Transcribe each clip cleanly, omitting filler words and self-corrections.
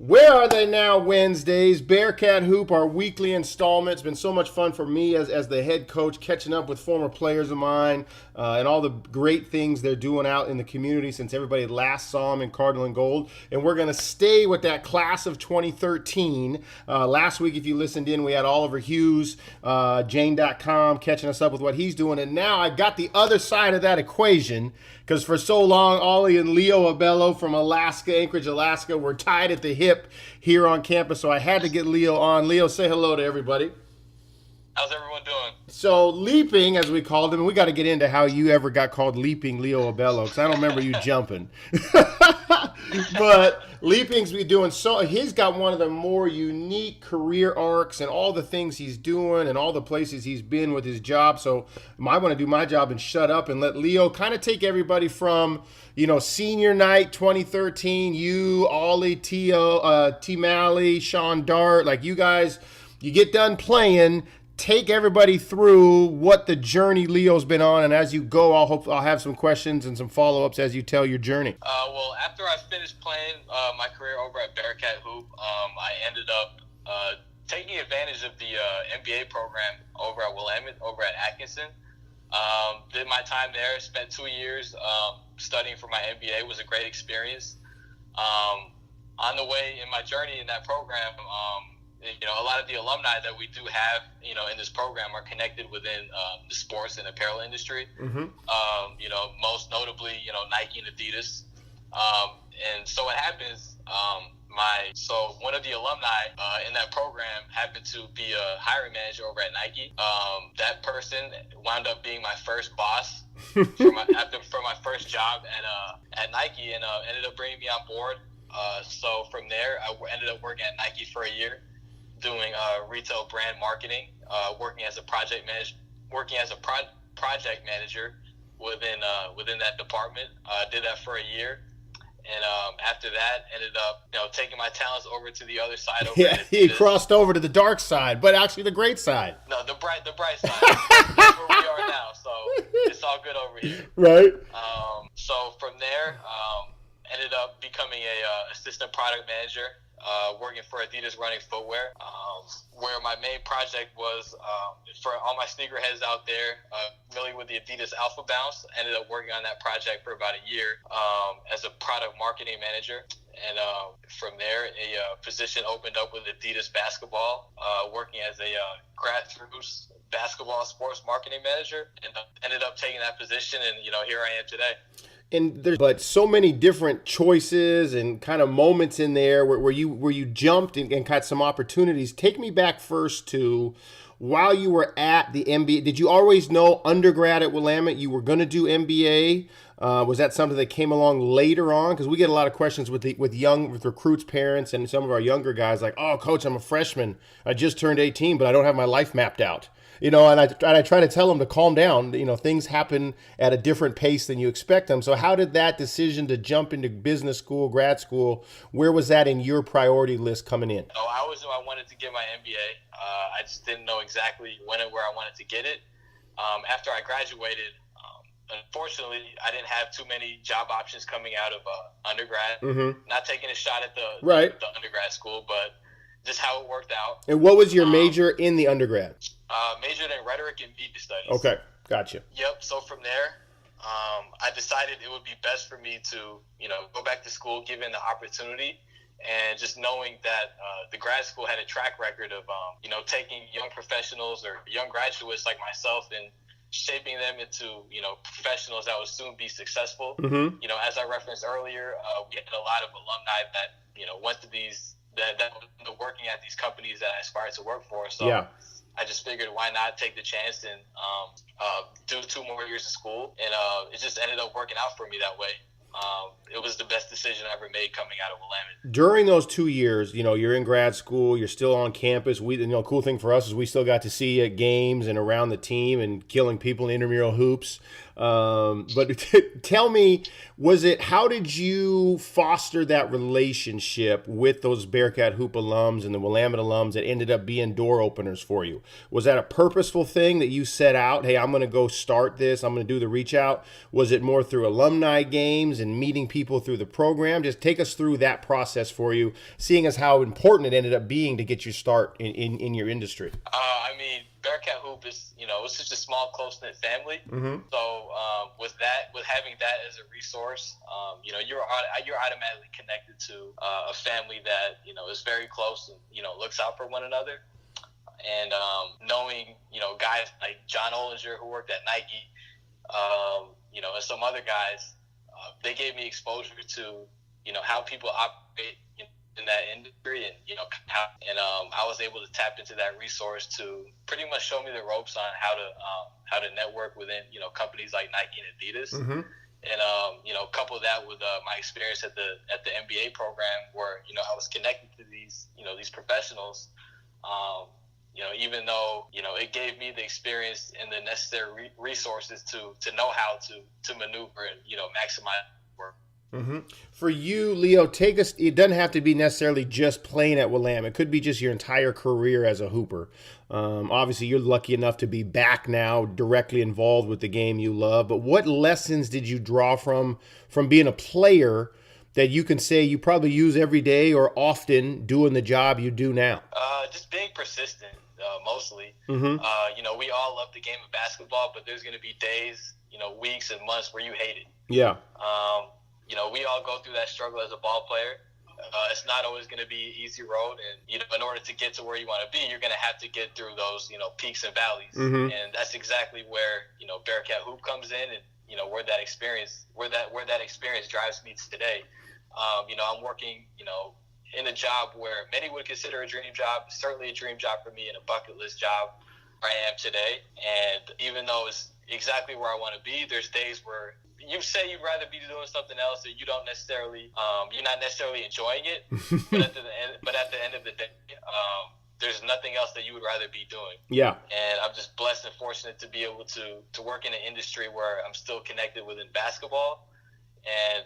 Where Are They Now Wednesdays, Bearcat Hoop, our weekly installment. It's been so much fun for me as the head coach, catching up with former players of mine and all the great things they're doing out in the community since everybody last saw them in Cardinal and Gold. And we're going to stay with that class of 2013. Last week, if you listened in, we had Oliver Hughes, Jane.com, catching us up with what he's doing. And now I got the other side of that equation, because for so long, Ollie and Leo Abello from Alaska, Anchorage, Alaska, were tied at the hip here on campus, so I had to get Leo on. Leo, say hello to everybody. How's everyone doing? So Leaping, as we called him, we got to get into how you ever got called Leaping Leo Abello, because I don't remember you jumping. But Leaping's been doing so. He's got one of the more unique career arcs and all the things he's doing and all the places he's been with his job. So I want to do my job and shut up and let Leo kind of take everybody from, senior night 2013, you, Ollie, T. Malley, Sean Dart, like you guys, you get done playing. Take everybody through what the journey Leo's been on, and as you go, I'll have some questions and some follow-ups as you tell your journey. Well, after I finished playing my career over at Bearcat Hoop, I ended up taking advantage of the MBA program over at Willamette, over at Atkinson. Did my time there, spent 2 years studying for my MBA. It was a great experience. On the way in my journey in that program, a lot of the alumni that we do have, in this program are connected within the sports and apparel industry. Mm-hmm. Most notably, Nike and Adidas. And so what happens, one of the alumni in that program happened to be a hiring manager over at Nike. That person wound up being my first boss for my first job at Nike, and ended up bringing me on board. So from there, I ended up working at Nike for a year, doing retail brand marketing, working as a project manager within that department. Did that for a year, and after that, ended up taking my talents over to the other side. He crossed over to the dark side, but actually the great side. No, the bright side. That's where we are now, so it's all good over here. Right. So from there, ended up becoming a assistant product manager. Working for Adidas Running Footwear, where my main project was for all my sneakerheads out there familiar with the Adidas Alpha Bounce. Ended up working on that project for about a year as a product marketing manager, and from there a position opened up with Adidas basketball, working as a grassroots basketball sports marketing manager, and ended up taking that position, and here I am today. And there's so many different choices and kind of moments in there where you jumped and got some opportunities. Take me back first to while you were at the MBA. Did you always know undergrad at Willamette you were going to do MBA? Was that something that came along later on? Because we get a lot of questions with recruits' parents and some of our younger guys like, "Oh, coach, I'm a freshman. I just turned 18, but I don't have my life mapped out." And I try to tell them to calm down. Things happen at a different pace than you expect them. So how did that decision to jump into business school, grad school, where was that in your priority list coming in? I always knew I wanted to get my MBA. I just didn't know exactly when and where I wanted to get it. After I graduated, unfortunately, I didn't have too many job options coming out of undergrad. Mm-hmm. Not taking a shot at the undergrad school, but just how it worked out. And what was your major in the undergrad? Majored in rhetoric and media studies. Okay, gotcha. Yep. So from there, I decided it would be best for me to, go back to school given the opportunity, and just knowing that the grad school had a track record of, taking young professionals or young graduates like myself and shaping them into, professionals that would soon be successful. Mm-hmm. As I referenced earlier, we had a lot of alumni that, went to that working at these companies that I aspired to work for. So yeah. I just figured, why not take the chance and do 2 more years of school, and it just ended up working out for me that way. It was the best decision I ever made coming out of Willamette. During those 2 years, you're in grad school, you're still on campus. Cool thing for us is we still got to see you at games and around the team and killing people in intramural hoops. But tell me, how did you foster that relationship with those Bearcat Hoop alums and the Willamette alums that ended up being door openers for you? Was that a purposeful thing that you set out? Hey, I'm going to go start this. I'm going to do the reach out. Was it more through alumni games and meeting people through the program? Just take us through that process for you, seeing as how important it ended up being to get you start in your industry. I mean, Bearcat Hoop is, it's such a small, close-knit family. Mm-hmm. So with having that as a resource, you're automatically connected to a family that, is very close and, looks out for one another. And knowing, guys like John Olinger who worked at Nike, and some other guys, they gave me exposure to, how people operate in that industry, and I was able to tap into that resource to pretty much show me the ropes on how to network within companies like Nike and Adidas. Mm-hmm. And couple that with my experience at the MBA program, where I was connected to these professionals. Even though it gave me the experience and the necessary resources to know how to maneuver and maximize work. Mm-hmm. For you, Leo, take us. It doesn't have to be necessarily just playing at Willamette. It could be just your entire career as a hooper. Obviously, you're lucky enough to be back now, directly involved with the game you love. But what lessons did you draw from being a player that you can say you probably use every day or often doing the job you do now? Just being persistent, mostly. Mm-hmm. We all love the game of basketball, but there's going to be days, weeks and months where you hate it. Yeah. We all go through that struggle as a ball player. It's not always going to be an easy road, and in order to get to where you want to be, you're going to have to get through those peaks and valleys. Mm-hmm. And that's exactly where Bearcat Hoop comes in, and where that experience drives me today. I'm working in a job where many would consider a dream job, certainly a dream job for me, and a bucket list job where I am today. And even though it's exactly where I want to be, there's days where you say you'd rather be doing something else that you don't necessarily, you're not necessarily enjoying it, but at the end of the day, there's nothing else that you would rather be doing. Yeah. And I'm just blessed and fortunate to be able to work in an industry where I'm still connected within basketball, and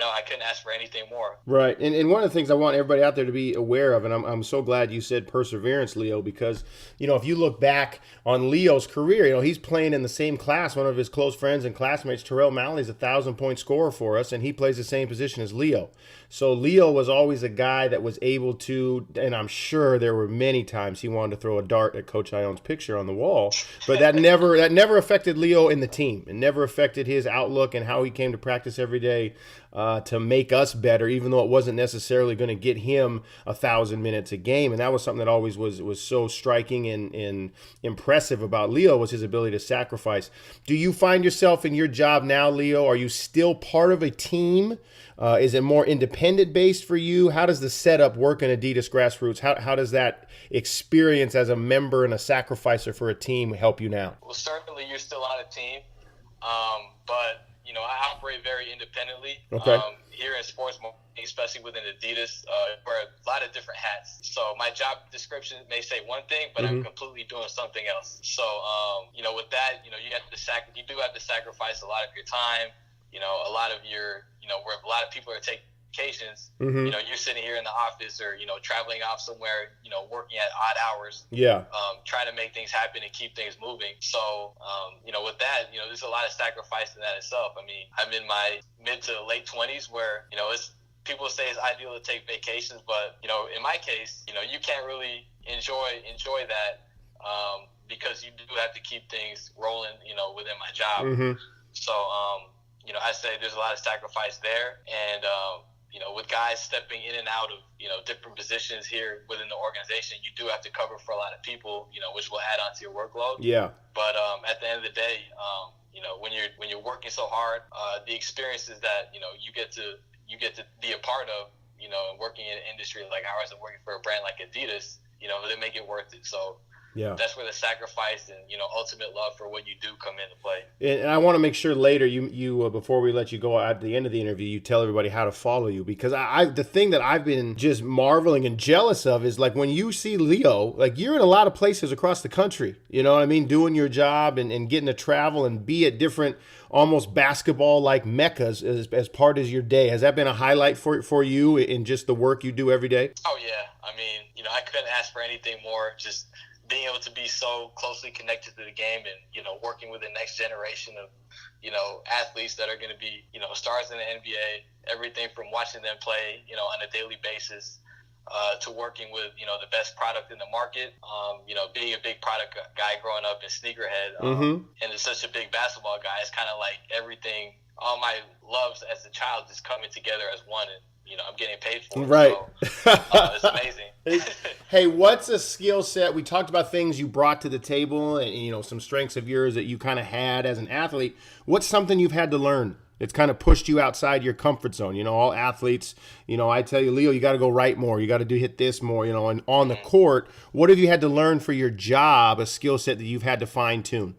I couldn't ask for anything more. Right. And one of the things I want everybody out there to be aware of, and I'm so glad you said perseverance, Leo, because, if you look back on Leo's career, he's playing in the same class. One of his close friends and classmates, Terrell Malley, is a 1,000-point scorer for us, and he plays the same position as Leo. So Leo was always a guy that was able to, and I'm sure there were many times he wanted to throw a dart at Coach Ion's picture on the wall, but that never affected Leo in the team. It never affected his outlook and how he came to practice every day to make us better, even though it wasn't necessarily going to get him 1,000 minutes a game. And that was something that always was so striking and impressive about Leo, was his ability to sacrifice. Do you find yourself in your job now, Leo? Are you still part of a team? Is it more independent based for you? How does the setup work in Adidas Grass Roots? How does that experience as a member and a sacrificer for a team help you now? Well, certainly you're still on a team, but I operate very independently. Okay. Here in sports marketing, especially within Adidas, wear a lot of different hats. So my job description may say one thing, but I'm completely doing something else. So with that, you do have to sacrifice a lot of your time. A lot of your, where a lot of people are taking vacations, you're sitting here in the office or, traveling off somewhere, working at odd hours, trying to make things happen and keep things moving. So, with that, there's a lot of sacrifice in that itself. I mean, I'm in my mid to late 20s where, people say it's ideal to take vacations, but, in my case, you can't really enjoy that because you do have to keep things rolling, within my job. Mm-hmm. So, I say there's a lot of sacrifice there, and with guys stepping in and out of different positions here within the organization, you do have to cover for a lot of people, which will add on to your workload. Yeah. But at the end of the day, when you're working so hard, the experiences that you get to be a part of, and working in an industry like ours and working for a brand like Adidas, they make it worth it. So Yeah. that's where the sacrifice and, ultimate love for what you do come into play. And I want to make sure later you before we let you go at the end of the interview, you tell everybody how to follow you, because the thing that I've been just marveling and jealous of is like when you see Leo, like you're in a lot of places across the country, you know what I mean, doing your job and getting to travel and be at different almost basketball like meccas as part of your day. Has that been a highlight for you in just the work you do every day? Oh yeah, I mean, I couldn't ask for anything more. Just being able to be so closely connected to the game and, working with the next generation of, athletes that are going to be, stars in the NBA, everything from watching them play, on a daily basis, to working with, the best product in the market, being a big product guy growing up in sneakerhead, and it's such a big basketball guy. It's kind of like everything, all my loves as a child just coming together as one, and, I'm getting paid for it. Right. So, it's amazing. Hey, what's a skill set? We talked about things you brought to the table and, some strengths of yours that you kind of had as an athlete. What's something you've had to learn? It's kind of pushed you outside your comfort zone. All athletes, I tell you, Leo, you got to go right more. You got to hit this more, and on the court, what have you had to learn for your job, a skill set that you've had to fine tune?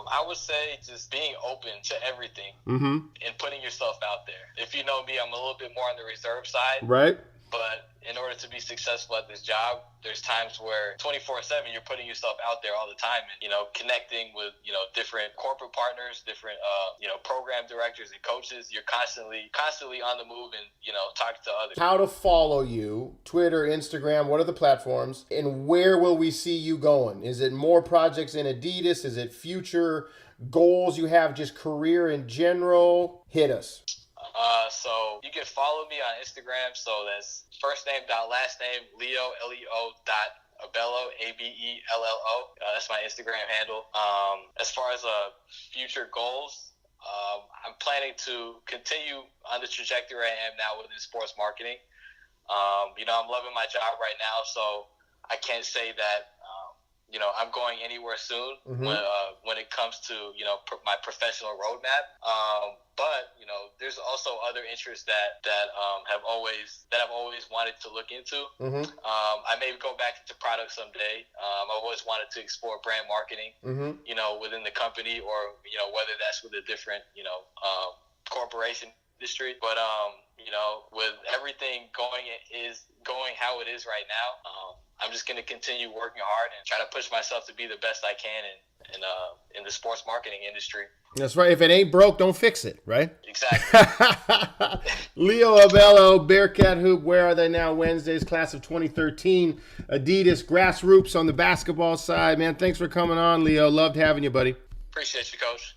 I would say just being open to everything and putting yourself out there. If you know me, I'm a little bit more on the reserve side. Right. But in order to be successful at this job, there's times where 24/7 you're putting yourself out there all the time and, connecting with, different corporate partners, different, program directors and coaches. You're constantly on the move and, talking to others. How to follow you, Twitter, Instagram, what are the platforms, and where will we see you going? Is it more projects in Adidas? Is it future goals you have, just career in general? Hit us. So you can follow me on Instagram. So that's first name dot last name Leo Abello Abello. That's my Instagram handle. As far as future goals, I'm planning to continue on the trajectory I am now within sports marketing. I'm loving my job right now, so I can't say that I'm going anywhere soon when it comes to my professional roadmap. But there's also other interests that I've always wanted to look into. I may go back into product someday. I've always wanted to explore brand marketing, within the company, or whether that's with a different corporation industry. But with everything going how it is right now, I'm just going to continue working hard and try to push myself to be the best I can in the sports marketing industry. That's right. If it ain't broke, don't fix it, right? Exactly. Leo Abello, Bearcat Hoop, where are they now? Wednesdays, class of 2013. Adidas Grass Roots on the basketball side. Man, thanks for coming on, Leo. Loved having you, buddy. Appreciate you, Coach.